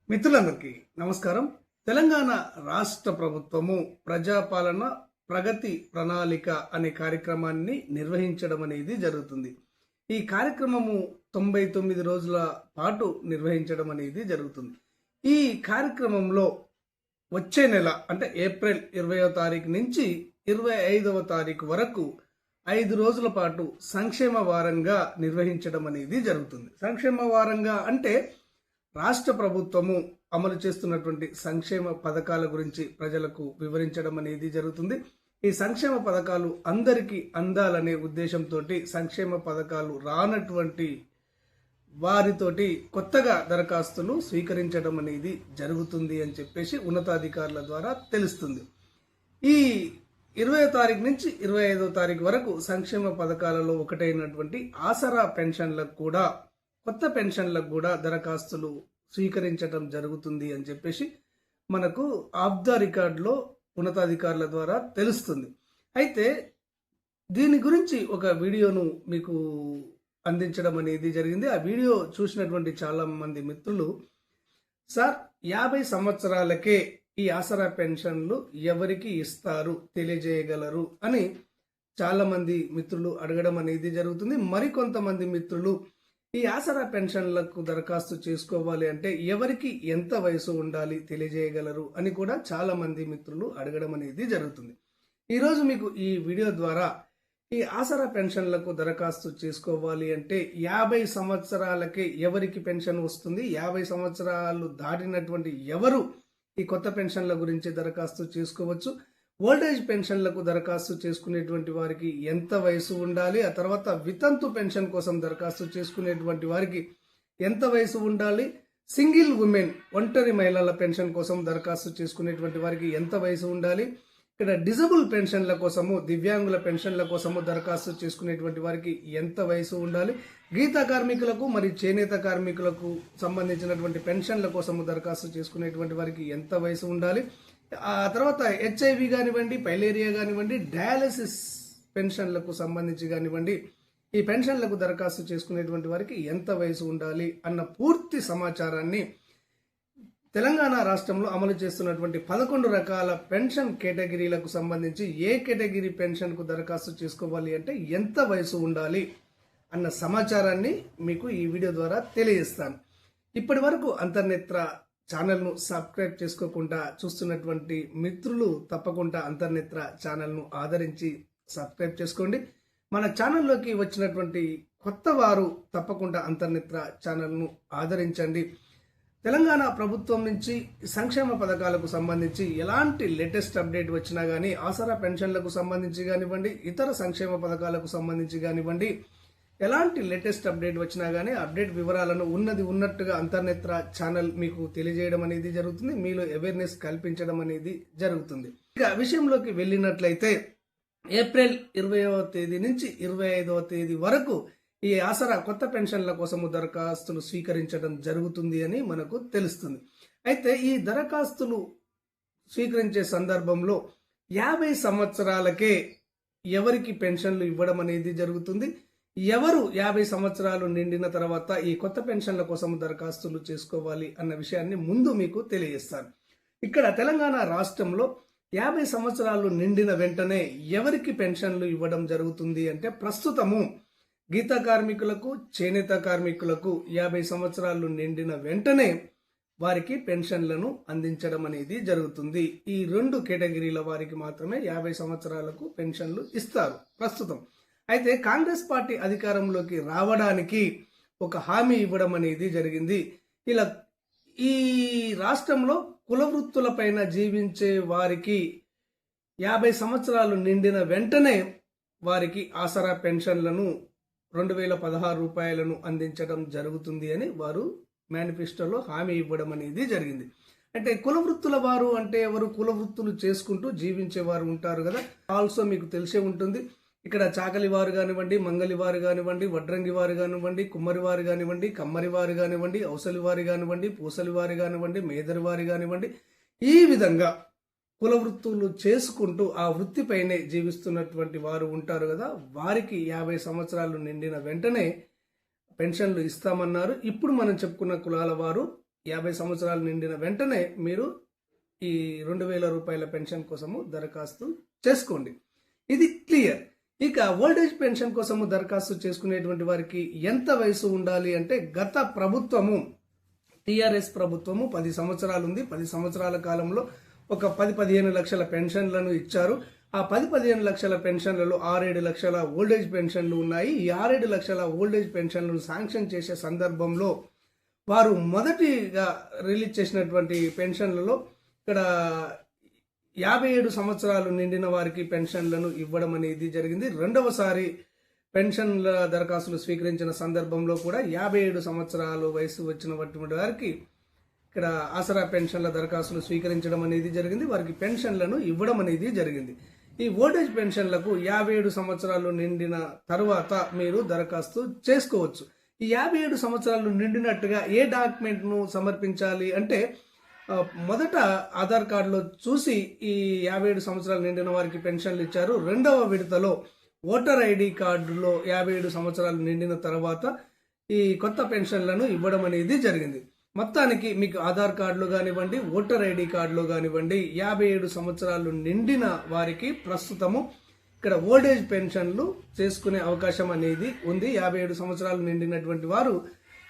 మిత్రులందరికీ నమస్కారం. తెలంగాణ రాష్ట్ర ప్రభుత్వము ప్రజాపాలన ప్రగతి ప్రణాళిక అనే కార్యక్రమాన్ని నిర్వహించడం అనేది జరుగుతుంది. ఈ కార్యక్రమము 99 రోజుల పాటు నిర్వహించడం అనేది జరుగుతుంది. ఈ కార్యక్రమంలో వచ్చే నెల అంటే ఏప్రిల్ 20వ తారీఖు నుంచి 25వ తారీఖు వరకు 5 రోజుల పాటు సంక్షేమ వారంగా నిర్వహించడం అనేది జరుగుతుంది. సంక్షేమ వారంగా అంటే రాష్ట్ర ప్రభుత్వము అమలు చేస్తున్నటువంటి సంక్షేమ పథకాల గురించి ప్రజలకు వివరించడం అనేది జరుగుతుంది. ఈ సంక్షేమ పథకాలు అందరికీ అందాలనే ఉద్దేశంతో సంక్షేమ పథకాలు రానటువంటి వారితోటి కొత్తగా దరఖాస్తులు స్వీకరించడం అనేది జరుగుతుంది అని చెప్పేసి ఉన్నతాధికారుల ద్వారా తెలుస్తుంది. ఈ 20వ తారీఖు నుంచి 25వ తారీఖు వరకు సంక్షేమ పథకాలలో ఒకటైనటువంటి ఆసరా పెన్షన్లకు కూడా కొత్త పెన్షన్లకు కూడా దరఖాస్తులు స్వీకరించడం జరుగుతుంది అని చెప్పేసి మనకు ఆఫ్ ద రికార్డులో ఉన్నతాధికారుల ద్వారా తెలుస్తుంది. అయితే దీని గురించి ఒక వీడియోను మీకు అందించడం అనేది జరిగింది. ఆ వీడియో చూసినటువంటి చాలా మంది మిత్రులు, సార్ 50 సంవత్సరాలకే ఈ ఆసరా పెన్షన్లు ఎవరికి ఇస్తారు తెలియజేయగలరు అని చాలా మంది మిత్రులు అడగడం అనేది జరుగుతుంది. మరికొంతమంది మిత్రులు ఈ ఆసరా పెన్షన్లకు దరఖాస్తు చేసుకోవాలి అంటే ఎవరికి ఎంత వయసు ఉండాలి తెలియజేయగలరు అని కూడా చాలా మంది మిత్రులు అడగడం అనేది జరుగుతుంది. ఈరోజు మీకు ఈ వీడియో ద్వారా ఈ ఆసరా పెన్షన్లకు దరఖాస్తు చేసుకోవాలి అంటే 50 సంవత్సరాలకే ఎవరికి పెన్షన్ వస్తుంది, 50 సంవత్సరాలు దాటినటువంటి ఎవరు ఈ కొత్త పెన్షన్ల గురించి దరఖాస్తు చేసుకోవచ్చు, ఓల్డేజ్ పెన్షన్లకు దరఖాస్తు చేసుకునేటువంటి వారికి ఎంత వయసు ఉండాలి, ఆ తర్వాత వితంతు పెన్షన్ కోసం దరఖాస్తు చేసుకునేటువంటి వారికి ఎంత వయసు ఉండాలి, సింగిల్ ఉమెన్ ఒంటరి మహిళల పెన్షన్ కోసం దరఖాస్తు చేసుకునేటువంటి వారికి ఎంత వయసు ఉండాలి, ఇక్కడ డిజబుల్ పెన్షన్ల కోసము దివ్యాంగుల పెన్షన్ల కోసము దరఖాస్తు చేసుకునేటువంటి వారికి ఎంత వయసు ఉండాలి, గీత కార్మికులకు మరియు చేనేత కార్మికులకు సంబంధించినటువంటి పెన్షన్ల కోసము దరఖాస్తు చేసుకునేటువంటి వారికి ఎంత వయసు ఉండాలి, ఆ తర్వాత హెచ్ఐవి కానివ్వండి, పైలేరియా కానివ్వండి, డయాలసిస్ పెన్షన్లకు సంబంధించి కానివ్వండి, ఈ పెన్షన్లకు దరఖాస్తు చేసుకునేటువంటి వారికి ఎంత వయసు ఉండాలి అన్న పూర్తి సమాచారాన్ని తెలంగాణ రాష్ట్రంలో అమలు చేస్తున్నటువంటి 11 రకాల పెన్షన్ కేటగిరీలకు సంబంధించి ఏ కేటగిరీ పెన్షన్కు దరఖాస్తు చేసుకోవాలి అంటే ఎంత వయసు ఉండాలి అన్న సమాచారాన్ని మీకు ఈ వీడియో ద్వారా తెలియజేస్తాను. ఇప్పటి వరకు అంతర్నేత్ర ఛానల్ను సబ్స్క్రైబ్ చేసుకోకుండా చూస్తున్నటువంటి మిత్రులు తప్పకుండా అంతర్నేత్ర ఛానల్ను ఆదరించి సబ్స్క్రైబ్ చేసుకోండి. మన ఛానల్లోకి వచ్చినటువంటి కొత్త వారు తప్పకుండా అంతర్నేత్ర ఛానల్ను ఆదరించండి. తెలంగాణ ప్రభుత్వం నుంచి సంక్షేమ పథకాలకు సంబంధించి ఎలాంటి లేటెస్ట్ అప్డేట్ వచ్చినా కానీ, ఆసరా పెన్షన్లకు సంబంధించి కానివ్వండి, ఇతర సంక్షేమ పథకాలకు సంబంధించి కానివ్వండి, ఎలాంటి లేటెస్ట్ అప్డేట్ వచ్చినా కానీ అప్డేట్ వివరాలను ఉన్నది ఉన్నట్టుగా అంతర్నేత్ర ఛానల్ మీకు తెలియజేయడం అనేది జరుగుతుంది. మీలో అవేర్నెస్ కల్పించడం అనేది జరుగుతుంది. ఇక విషయంలోకి వెళ్ళినట్లయితే ఏప్రిల్ 20వ తేదీ నుంచి 25వ తేదీ వరకు ఈ ఆసరా కొత్త పెన్షన్ల కోసము దరఖాస్తులు స్వీకరించడం జరుగుతుంది అని మనకు తెలుస్తుంది. అయితే ఈ దరఖాస్తులు స్వీకరించే సందర్భంలో 50 సంవత్సరాలకే ఎవరికి పెన్షన్లు ఇవ్వడం అనేది జరుగుతుంది. ఎవరు 50 సంవత్సరాలు నిండిన తర్వాత ఈ కొత్త పెన్షన్ల కోసం దరఖాస్తులు చేసుకోవాలి అన్న విషయాన్ని ముందు మీకు తెలియజేస్తాను. ఇక్కడ తెలంగాణ రాష్ట్రంలో 50 సంవత్సరాలు నిండిన వెంటనే ఎవరికి పెన్షన్లు ఇవ్వడం జరుగుతుంది అంటే ప్రస్తుతము గీత కార్మికులకు, చేనేత కార్మికులకు 50 సంవత్సరాలు నిండిన వెంటనే వారికి పెన్షన్లను అందించడం అనేది జరుగుతుంది. ఈ 2 కేటగిరీల వారికి మాత్రమే 50 సంవత్సరాలకు పెన్షన్లు ఇస్తారు ప్రస్తుతం. అయితే కాంగ్రెస్ పార్టీ అధికారంలోకి రావడానికి ఒక హామీ ఇవ్వడం అనేది జరిగింది. ఇలా ఈ రాష్ట్రంలో కుల వృత్తులపైన జీవించే వారికి 50 సంవత్సరాలు నిండిన వెంటనే వారికి ఆసరా పెన్షన్లను 2016 రూపాయలను అందించడం జరుగుతుంది అని వారు మేనిఫెస్టోలో హామీ ఇవ్వడం అనేది జరిగింది. అంటే కుల వృత్తుల వారు అంటే ఎవరు? కుల వృత్తులు చేసుకుంటూ జీవించే వారు ఉంటారు కదా. ఆల్సో మీకు తెలిసే ఉంటుంది, ఇక్కడ చాకలి వారు కానివ్వండి, మంగలి వారు కానివ్వండి, వడ్రంగి వారు కానివ్వండి, కుమ్మరి వారు కానివ్వండి, కమ్మరి వారు కానివ్వండి, ఔసలి వారు కానివ్వండి, పూసలి వారు కానివ్వండి, మేదరి వారు కానివ్వండి, ఈ విధంగా కుల వృత్తులు చేసుకుంటూ ఆ వృత్తిపైనే జీవిస్తున్నటువంటి వారు ఉంటారు కదా. వారికి 50 సంవత్సరాలు నిండిన వెంటనే పెన్షన్లు ఇస్తామన్నారు. ఇప్పుడు మనం చెప్పుకున్న కులాల వారు 50 సంవత్సరాలు నిండిన వెంటనే మీరు ఈ 2,000 రూపాయల పెన్షన్ కోసము దరఖాస్తు చేసుకోండి. ఇది క్లియర్. ఇక ఓల్డేజ్ పెన్షన్ కోసము దరఖాస్తు చేసుకునేటువంటి వారికి ఎంత వయసు ఉండాలి అంటే, గత ప్రభుత్వము టిఆర్ఎస్ ప్రభుత్వము 10 సంవత్సరాలు ఉంది. 10 సంవత్సరాల కాలంలో ఒక 10-15 లక్షల పెన్షన్లను ఇచ్చారు. ఆ 10-15 లక్షల పెన్షన్లలో 6-7 లక్షల ఓల్డేజ్ పెన్షన్లు ఉన్నాయి. ఈ 6-7 లక్షల ఓల్డేజ్ పెన్షన్లను శాంక్షన్ చేసే సందర్భంలో వారు మొదటిగా రిలీజ్ చేసినటువంటి పెన్షన్లలో ఇక్కడ 57 సంవత్సరాలు నిండిన వారికి పెన్షన్లను ఇవ్వడం అనేది జరిగింది. రెండవసారి పెన్షన్ల దరఖాస్తులు స్వీకరించిన సందర్భంలో కూడా 57 సంవత్సరాలు వయసు వచ్చినటువంటి వారికి ఇక్కడ ఆసరా పెన్షన్ల దరఖాస్తులు స్వీకరించడం అనేది జరిగింది. వారికి పెన్షన్లను ఇవ్వడం అనేది జరిగింది. ఈ ఓల్డేజ్ పెన్షన్లకు 57 సంవత్సరాలు నిండిన తరువాత మీరు దరఖాస్తు చేసుకోవచ్చు. ఈ 57 సంవత్సరాలు నిండినట్టుగా ఏ డాక్యుమెంట్ను సమర్పించాలి అంటే, మొదట ఆధార్ కార్డులో చూసి ఈ 57 సంవత్సరాలు నిండిన వారికి పెన్షన్లు ఇచ్చారు. రెండవ విడతలో ఓటర్ ఐడి కార్డులో 57 సంవత్సరాలు నిండిన తర్వాత ఈ కొత్త పెన్షన్లను ఇవ్వడం అనేది జరిగింది. మొత్తానికి మీకు ఆధార్ కార్డులో కానివ్వండి, ఓటర్ ఐడి కార్డులో కానివ్వండి, 57 సంవత్సరాలు నిండిన వారికి ప్రస్తుతము ఇక్కడ ఓల్డేజ్ పెన్షన్లు చేసుకునే అవకాశం అనేది ఉంది. 57 సంవత్సరాలు నిండినటువంటి వారు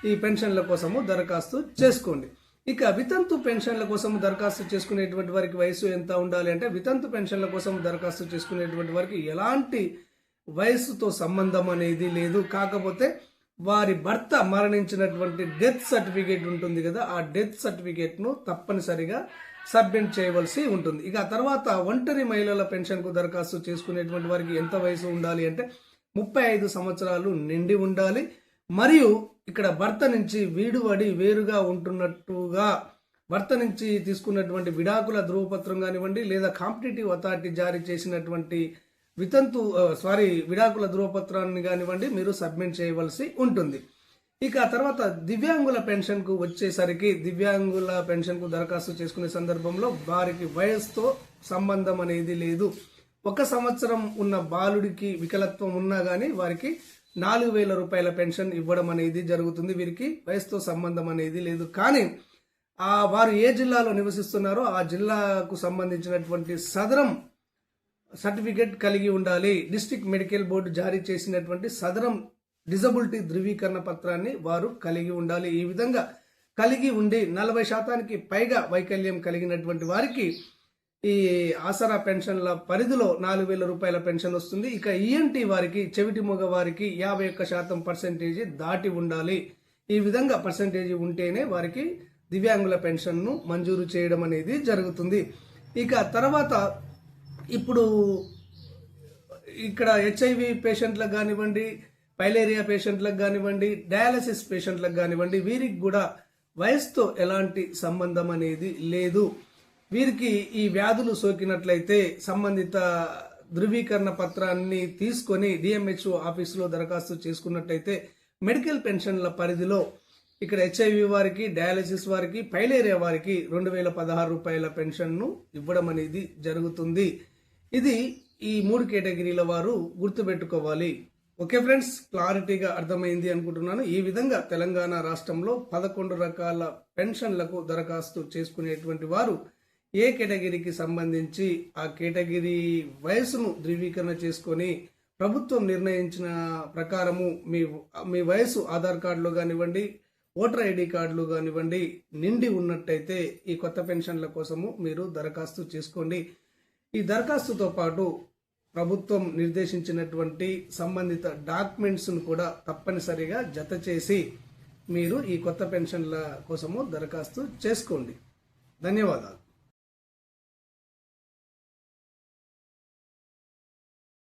ఈ పెన్షన్ల కోసము దరఖాస్తు చేసుకోండి. ఇక వితంతు పెన్షన్ల కోసం దరఖాస్తు చేసుకునేటువంటి వారికి వయసు ఎంత ఉండాలి అంటే, వితంతు పెన్షన్ల కోసం దరఖాస్తు చేసుకునేటువంటి వారికి ఎలాంటి వయసుతో సంబంధం అనేది లేదు. కాకపోతే వారి భర్త మరణించినటువంటి డెత్ సర్టిఫికేట్ ఉంటుంది కదా, ఆ డెత్ సర్టిఫికేట్ను తప్పనిసరిగా సబ్మిట్ చేయవలసి ఉంటుంది. ఇక ఆ తర్వాత ఒంటరి మహిళల పెన్షన్కు దరఖాస్తు చేసుకునేటువంటి వారికి ఎంత వయసు ఉండాలి అంటే 35 సంవత్సరాలు నిండి ఉండాలి. మరియు ఇక్కడ భర్త నుంచి వీడుబడి వేరుగా ఉంటున్నట్టుగా భర్త నుంచి తీసుకున్నటువంటి విడాకుల ధృవపత్రం కానివ్వండి, లేదా కాంపిటేటివ్ అథారిటీ జారీ చేసినటువంటి విడాకుల ధృవపత్రాన్ని కానివ్వండి మీరు సబ్మిట్ చేయవలసి ఉంటుంది. ఇక ఆ తర్వాత దివ్యాంగుల పెన్షన్కు వచ్చేసరికి, దివ్యాంగుల పెన్షన్కు దరఖాస్తు చేసుకునే సందర్భంలో వారికి వయసుతో సంబంధం అనేది లేదు. 1 సంవత్సరం ఉన్న బాలుడికి వికలత్వం ఉన్నా కానీ వారికి 4,000 రూపాయల పెన్షన్ ఇవ్వడం అనేది జరుగుతుంది. వీరికి వయసుతో సంబంధం అనేది లేదు. కానీ వారు ఏ జిల్లాలో నివసిస్తున్నారో ఆ జిల్లాకు సంబంధించినటువంటి సదరం సర్టిఫికేట్ కలిగి ఉండాలి. డిస్ట్రిక్ట్ మెడికల్ బోర్డు జారీ చేసినటువంటి సదరం డిజబిలిటీ ధృవీకరణ పత్రాన్ని వారు కలిగి ఉండాలి. ఈ విధంగా కలిగి ఉండి 40% పైగా వైకల్యం కలిగినటువంటి వారికి ఈ ఆసరా పెన్షన్ల పరిధిలో 4,000 రూపాయల పెన్షన్ వస్తుంది. ఇక ఈఎన్టీ వారికి, చెవిటి మగ వారికి 51% దాటి ఉండాలి. ఈ విధంగా పర్సెంటేజ్ ఉంటేనే వారికి దివ్యాంగుల పెన్షన్ను మంజూరు చేయడం అనేది జరుగుతుంది. ఇక తర్వాత ఇప్పుడు ఇక్కడ హెచ్ఐవి పేషెంట్లకు కానివ్వండి, పైలేరియా పేషెంట్లకు కానివ్వండి, డయాలసిస్ పేషెంట్లకు కానివ్వండి, వీరికి కూడా వయసుతో ఎలాంటి సంబంధం అనేది లేదు. వీరికి ఈ వ్యాధులు సోకినట్లయితే సంబంధిత ధృవీకరణ పత్రాన్ని తీసుకొని డిఎంహెచ్ఓ ఆఫీసులో దరఖాస్తు చేసుకున్నట్లయితే మెడికల్ పెన్షన్ల పరిధిలో ఇక్కడ హెచ్ఐవి వారికి, డయాలసిస్ వారికి, పైలేరియా వారికి 2,016 రూపాయల పెన్షన్ను ఇవ్వడం అనేది జరుగుతుంది. ఇది ఈ 3 కేటగిరీల వారు గుర్తుపెట్టుకోవాలి. ఓకే ఫ్రెండ్స్, క్లారిటీగా అర్థమైంది అనుకుంటున్నాను. ఈ విధంగా తెలంగాణ రాష్ట్రంలో 11 రకాల పెన్షన్లకు దరఖాస్తు చేసుకునేటువంటి వారు ఏ కేటగిరీకి సంబంధించి ఆ కేటగిరీ వయసును ధృవీకరణ చేసుకొని ప్రభుత్వం నిర్ణయించిన ప్రకారము మీ వయసు ఆధార్ కార్డులో కానివ్వండి, ఓటర్ ఐడి కార్డులు కానివ్వండి నిండి ఉన్నట్టయితే ఈ కొత్త పెన్షన్ల కోసము మీరు దరఖాస్తు చేసుకోండి. ఈ దరఖాస్తుతో పాటు ప్రభుత్వం నిర్దేశించినటువంటి సంబంధిత డాక్యుమెంట్స్ను కూడా తప్పనిసరిగా జత చేసి మీరు ఈ కొత్త పెన్షన్ల కోసము దరఖాస్తు చేసుకోండి. ధన్యవాదాలు.